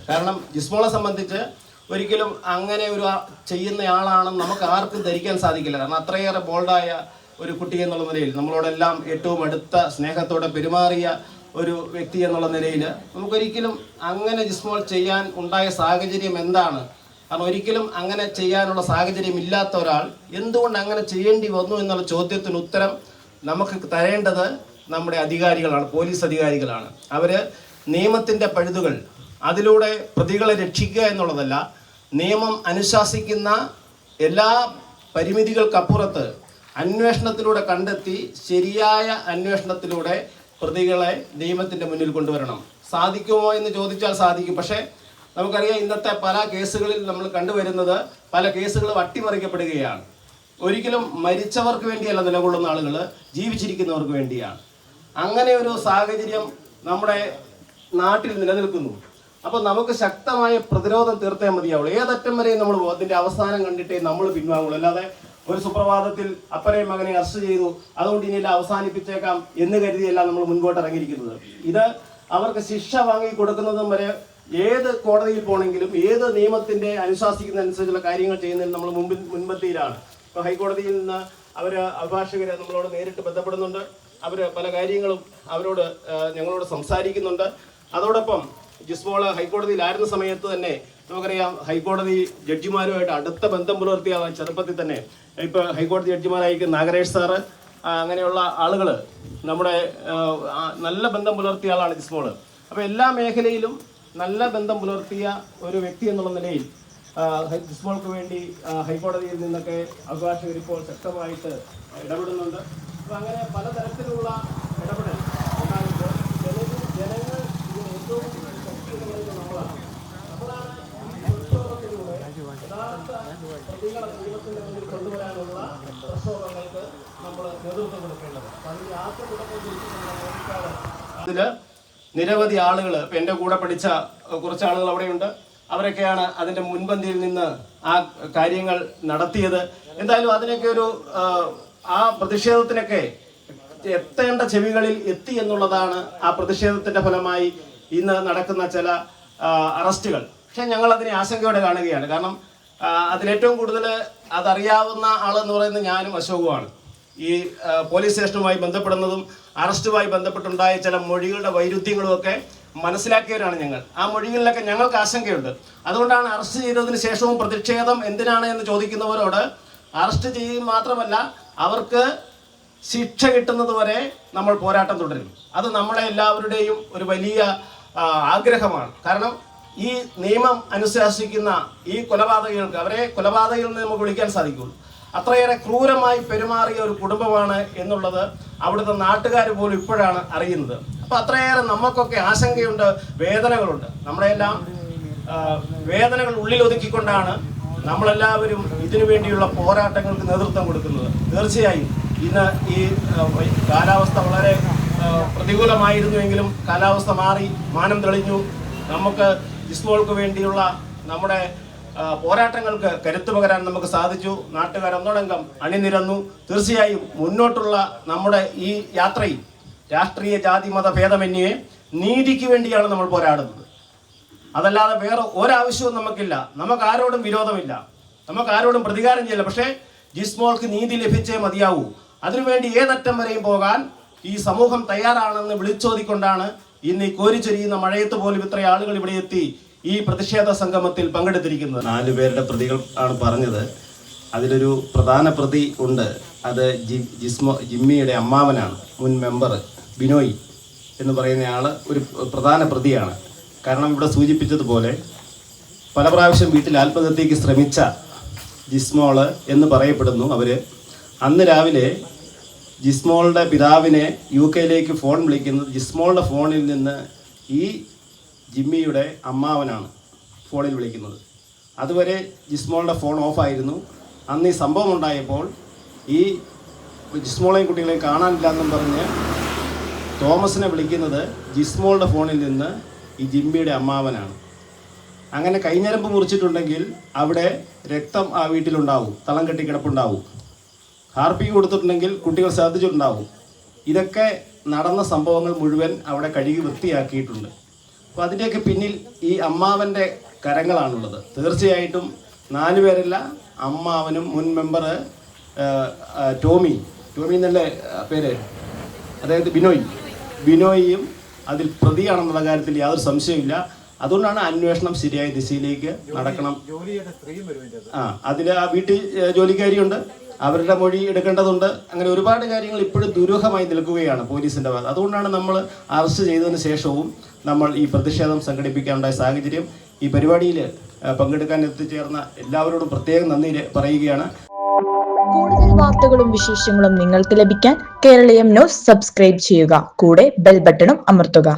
കാരണം ജിസ്മോളെ സംബന്ധിച്ച് ഒരിക്കലും അങ്ങനെ ഒരു ചെയ്യുന്നയാളാണെന്ന് നമുക്ക് ആർക്കും ധരിക്കാൻ സാധിക്കില്ല. കാരണം അത്രയേറെ ബോൾഡായ ഒരു കുട്ടി എന്നുള്ള നിലയിൽ, നമ്മളോടെല്ലാം ഏറ്റവും അടുത്ത സ്നേഹത്തോടെ പെരുമാറിയ ഒരു വ്യക്തി എന്നുള്ള നിലയിൽ നമുക്കൊരിക്കലും അങ്ങനെ ജിസ്മോൾ ചെയ്യാൻ ഉണ്ടായ സാഹചര്യം എന്താണ്? കാരണം ഒരിക്കലും അങ്ങനെ ചെയ്യാനുള്ള സാഹചര്യം ഇല്ലാത്ത ഒരാൾ എന്തുകൊണ്ട് അങ്ങനെ ചെയ്യേണ്ടി വന്നു എന്നുള്ള ചോദ്യത്തിന് ഉത്തരം നമുക്ക് തരേണ്ടത് നമ്മുടെ അധികാരികളാണ്, പോലീസ് അധികാരികളാണ്. അവർ നിയമത്തിൻ്റെ പഴുതുകൾ അതിലൂടെ പ്രതികളെ രക്ഷിക്കുക എന്നുള്ളതല്ല, നിയമം അനുശാസിക്കുന്ന എല്ലാ പരിമിതികൾക്കപ്പുറത്ത് അന്വേഷണത്തിലൂടെ കണ്ടെത്തി ശരിയായ അന്വേഷണത്തിലൂടെ പ്രതികളെ നിയമത്തിൻ്റെ മുന്നിൽ കൊണ്ടുവരണം. സാധിക്കുമോ എന്ന് ചോദിച്ചാൽ സാധിക്കും. പക്ഷേ നമുക്കറിയാം, ഇന്നത്തെ പല കേസുകളിൽ നമ്മൾ കണ്ടുവരുന്നത് പല കേസുകളും അട്ടിമറിക്കപ്പെടുകയാണ്. ഒരിക്കലും മരിച്ചവർക്ക് വേണ്ടിയല്ല നിലകൊള്ളുന്ന ആളുകൾ, ജീവിച്ചിരിക്കുന്നവർക്ക് വേണ്ടിയാണ്. അങ്ങനെ ഒരു സാഹചര്യം നമ്മുടെ നാട്ടിൽ നിലനിൽക്കുന്നു. അപ്പോൾ നമുക്ക് ശക്തമായ പ്രതിരോധം തീർത്തേ മതിയാവുള്ളൂ. ഏതറ്റം വരെയും നമ്മൾ അതിൻ്റെ അവസാനം കണ്ടിട്ടേ നമ്മൾ പിൻവാങ്ങുള്ളൂ. അല്ലാതെ ഒരു സുപ്രഭാതത്തിൽ അപ്പനെയും മകനെ അറസ്റ്റ് ചെയ്തു, അതുകൊണ്ട് ഇനിയെല്ലാം അവസാനിപ്പിച്ചേക്കാം എന്ന് കരുതിയല്ല നമ്മൾ മുൻപോട്ട് ഇറങ്ങിയിരിക്കുന്നത്. ഇത് അവർക്ക് ശിക്ഷ വാങ്ങി കൊടുക്കുന്നതും വരെ ഏത് കോടതിയിൽ പോകണമെങ്കിലും ഏത് നിയമത്തിൻ്റെ അനുശാസിക്കുന്ന അനുസരിച്ചുള്ള കാര്യങ്ങൾ ചെയ്യുന്നതിൽ നമ്മൾ മുൻപന്തിയിലാണ്. ഇപ്പോൾ ഹൈക്കോടതിയിൽ നിന്ന് അഭിഭാഷകരെ നമ്മളോട് നേരിട്ട് ബന്ധപ്പെടുന്നുണ്ട്. അവർ പല കാര്യങ്ങളും ഞങ്ങളോട് സംസാരിക്കുന്നുണ്ട്. അതോടൊപ്പം ജിസ്മോള് ഹൈക്കോടതിയിലായിരുന്ന സമയത്ത് തന്നെ നമുക്കറിയാം, ഹൈക്കോടതി ജഡ്ജിമാരുമായിട്ട് അടുത്ത ബന്ധം പുലർത്തിയ ചെറുപ്പത്തിൽ തന്നെ ഇപ്പോൾ ഹൈക്കോടതി ജഡ്ജിമാരായിരിക്കും നാഗരേഷ് സാറ്, അങ്ങനെയുള്ള ആളുകൾ നമ്മുടെ നല്ല ബന്ധം പുലർത്തിയ ആളാണ് ജിസ്മോള്. അപ്പോൾ എല്ലാ മേഖലയിലും നല്ല ബന്ധം പുലർത്തിയ ഒരു വ്യക്തി എന്നുള്ള നിലയിൽ ജിസ്മോൾക്ക് വേണ്ടി ഹൈക്കോടതിയിൽ നിന്നൊക്കെ അഭിഭാഷകർ ഇപ്പോൾ ശക്തമായിട്ട് ഇടപെടുന്നുണ്ട്. അപ്പോൾ അങ്ങനെ പലതരത്തിലുള്ള ഇടപെടൽ ഉണ്ടാകുമ്പോൾ ജനങ്ങൾ ഏറ്റവും നമ്മളാണ് യഥാർത്ഥ പ്രതികളെ ദൈവത്തിൻ്റെ മുന്നിൽ കൊണ്ടുവരാനുള്ള പ്രക്ഷോഭങ്ങൾക്ക് നമ്മൾ നേതൃത്വം കൊടുക്കേണ്ടത്. അതിൽ നിരവധി ആളുകൾ, ഇപ്പം എൻ്റെ കൂടെ പഠിച്ച കുറച്ച് ആളുകൾ അവിടെയുണ്ട്. അവരൊക്കെയാണ് അതിൻ്റെ മുൻപന്തിയിൽ നിന്ന് ആ കാര്യങ്ങൾ നടത്തിയത്. എന്തായാലും അതിനൊക്കെ ആ പ്രതിഷേധത്തിനൊക്കെ എത്തേണ്ട ചെവികളിൽ എത്തി എന്നുള്ളതാണ് ആ പ്രതിഷേധത്തിൻ്റെ ഫലമായി ഇന്ന് നടക്കുന്ന ചില അറസ്റ്റുകൾ. പക്ഷെ ഞങ്ങൾ അതിനെ ആശങ്കയോടെ കാണുകയാണ്. കാരണം അതിലേറ്റവും കൂടുതൽ അതറിയാവുന്ന ആളെന്ന് പറയുന്നത് ഞാനും അശോകുമാണ്. ഈ പോലീസ് സ്റ്റേഷനുമായി ബന്ധപ്പെടുന്നതും അറസ്റ്റുമായി ബന്ധപ്പെട്ടുണ്ടായ ചില മൊഴികളുടെ വൈരുദ്ധ്യങ്ങളുമൊക്കെ മനസ്സിലാക്കിയവരാണ് ഞങ്ങൾ. ആ മൊഴികളിലൊക്കെ ഞങ്ങൾക്ക് ആശങ്കയുണ്ട്. അതുകൊണ്ടാണ് അറസ്റ്റ് ചെയ്തതിന് ശേഷവും പ്രതിഷേധം എന്തിനാണ് എന്ന് ചോദിക്കുന്നവരോട് അറസ്റ്റ് ചെയ്യുക മാത്രമല്ല, അവർക്ക് ശിക്ഷ കിട്ടുന്നത് വരെ നമ്മൾ പോരാട്ടം തുടരും. അത് നമ്മളെ എല്ലാവരുടെയും ഒരു വലിയ ആഗ്രഹമാണ്. കാരണം ഈ നിയമം അനുശാസിക്കുന്ന ഈ കൊലപാതകികൾക്ക്, അവരെ കൊലപാതകികൾ എന്ന് നമുക്ക് വിളിക്കാൻ സാധിക്കുള്ളൂ. അത്രയേറെ ക്രൂരമായി പെരുമാറിയ ഒരു കുടുംബമാണ് എന്നുള്ളത് അവിടുത്തെ നാട്ടുകാർ പോലും ഇപ്പോഴാണ് അറിയുന്നത്. അപ്പോൾ അത്രയേറെ നമുക്കൊക്കെ ആശങ്കയുണ്ട്, വേദനകളുണ്ട്. നമ്മളെല്ലാം വേദനകൾ ഉള്ളിലൊതുക്കിക്കൊണ്ടാണ് നമ്മളെല്ലാവരും ഇതിനു വേണ്ടിയുള്ള പോരാട്ടങ്ങൾക്ക് നേതൃത്വം കൊടുക്കുന്നത്. തീർച്ചയായും ഇന്ന് ഈ കാലാവസ്ഥ വളരെ പ്രതികൂലമായിരുന്നുവെങ്കിലും കാലാവസ്ഥ മാറി, മാനം തെളിഞ്ഞു. നമുക്ക് ജിസ്മോൾക്ക് വേണ്ടിയുള്ള നമ്മുടെ പോരാട്ടങ്ങൾക്ക് കരുത്തു പകരാൻ നമുക്ക് സാധിച്ചു. നാട്ടുകാരൊന്നടങ്കം അണിനിരന്നു. തീർച്ചയായും മുന്നോട്ടുള്ള നമ്മുടെ ഈ യാത്രയിൽ രാഷ്ട്രീയ ജാതി മത ഭേദമന്യേ നീതിക്ക് വേണ്ടിയാണ് നമ്മൾ പോരാടുന്നത്. അതല്ലാതെ വേറെ ഒരാവശ്യവും നമുക്കില്ല. നമുക്ക് ആരോടും വിരോധമില്ല, നമുക്ക് ആരോടും പ്രതികാരം ചെയ്യില്ല. പക്ഷേ ജിസ്മോൾക്ക് നീതി ലഭിച്ചേ മതിയാവൂ. അതിനുവേണ്ടി ഏതറ്റം വരെയും പോകാൻ ഈ സമൂഹം തയ്യാറാണെന്ന് വിളിച്ചോതിക്കൊണ്ടാണ് ഇന്ന് ഈ കോരിച്ചൊരിയുന്ന മഴയത്ത് പോലും ഇത്ര ആളുകൾ ഇവിടെ എത്തി ഈ പ്രതിഷേധ സംഗമത്തിൽ പങ്കെടുത്തിരിക്കുന്നത്. 4 പേരുടെ പ്രതികൾ ആണ് പറഞ്ഞത്. അതിലൊരു പ്രധാന പ്രതി ഉണ്ട്. അത് ജിമ്മിയുടെ അമ്മാവനാണ്. മുൻ മെമ്പർ ബിനോയ് എന്ന് പറയുന്നയാൾ ഒരു പ്രധാന പ്രതിയാണ്. കാരണം ഇവിടെ സൂചിപ്പിച്ചതുപോലെ പല പ്രാവശ്യം വീട്ടിൽ ആത്മഹത്യയ്ക്ക് ശ്രമിച്ച ജിസ്മോള് എന്ന് പറയപ്പെടുന്നു. അന്ന് രാവിലെ ജിസ്മോളുടെ പിതാവിനെ UK ഫോൺ വിളിക്കുന്നത് ജിസ്മോളുടെ ഫോണിൽ നിന്ന് ഈ ജിമ്മിയുടെ അമ്മാവനാണ് ഫോണിൽ വിളിക്കുന്നത്. അതുവരെ ജിസ്മോളുടെ ഫോൺ ഓഫായിരുന്നു. അന്ന് ഈ സംഭവം ഉണ്ടായപ്പോൾ ഈ ജിസ്മോളെയും കുട്ടികളെയും കാണാനില്ല എന്നും പറഞ്ഞ് തോമസിനെ വിളിക്കുന്നത് ജിസ്മോളുടെ ഫോണിൽ നിന്ന് ഈ ജിമ്മിയുടെ അമ്മാവനാണ്. അങ്ങനെ കൈഞ്ഞരമ്പ് മുറിച്ചിട്ടുണ്ടെങ്കിൽ അവിടെ രക്തം ആ വീട്ടിലുണ്ടാവും, തളം കെട്ടി കിടപ്പുണ്ടാവും. ഹാർപ്പിക്ക് കൊടുത്തിട്ടുണ്ടെങ്കിൽ കുട്ടികൾ ശ്രദ്ധിച്ചിട്ടുണ്ടാവും. ഇതൊക്കെ നടന്ന സംഭവങ്ങൾ മുഴുവൻ അവിടെ കഴുകി വൃത്തിയാക്കിയിട്ടുണ്ട്. അപ്പോൾ അതിൻ്റെയൊക്കെ പിന്നിൽ ഈ അമ്മാവൻ്റെ കരങ്ങളാണുള്ളത്. തീർച്ചയായിട്ടും 4 പേരല്ല, അമ്മാവനും മുൻ മെമ്പർ ടോമി എന്നല്ലേ പേര്, അതായത് ബിനോയിയും അതിൽ പ്രതിയാണെന്നുള്ള കാര്യത്തിൽ യാതൊരു സംശയമില്ല. അതുകൊണ്ടാണ് അന്വേഷണം ശരിയായ ദിശയിലേക്ക് നടക്കണം. അതിൽ ആ വീട്ടിൽ ജോലിക്കാരിയുണ്ട്, അവരുടെ മൊഴി എടുക്കേണ്ടതുണ്ട്. അങ്ങനെ ഒരുപാട് കാര്യങ്ങൾ ഇപ്പോഴും ദുരൂഹമായി നിൽക്കുകയാണ് പോലീസിൻ്റെ ഭാഗത്ത്. അതുകൊണ്ടാണ് നമ്മൾ അറസ്റ്റ് ചെയ്തതിന് ശേഷവും നമ്മൾ ഈ പ്രതിഷേധം സംഘടിപ്പിക്കാനുണ്ടായ സാഹചര്യം. ഈ പരിപാടിയിൽ പങ്കെടുക്കാൻ എത്തിച്ചേർന്ന എല്ലാവരോടും പ്രത്യേകം നന്ദി പറയുകയാണ്. കൂടുതൽ വാർത്തകളും വിശേഷങ്ങളും നിങ്ങൾക്ക് ലഭിക്കാൻ കേരളീയം ന്യൂസ് സബ്സ്ക്രൈബ് ചെയ്യുക. കൂടെ ബെൽ ബട്ടണും അമർത്തുക.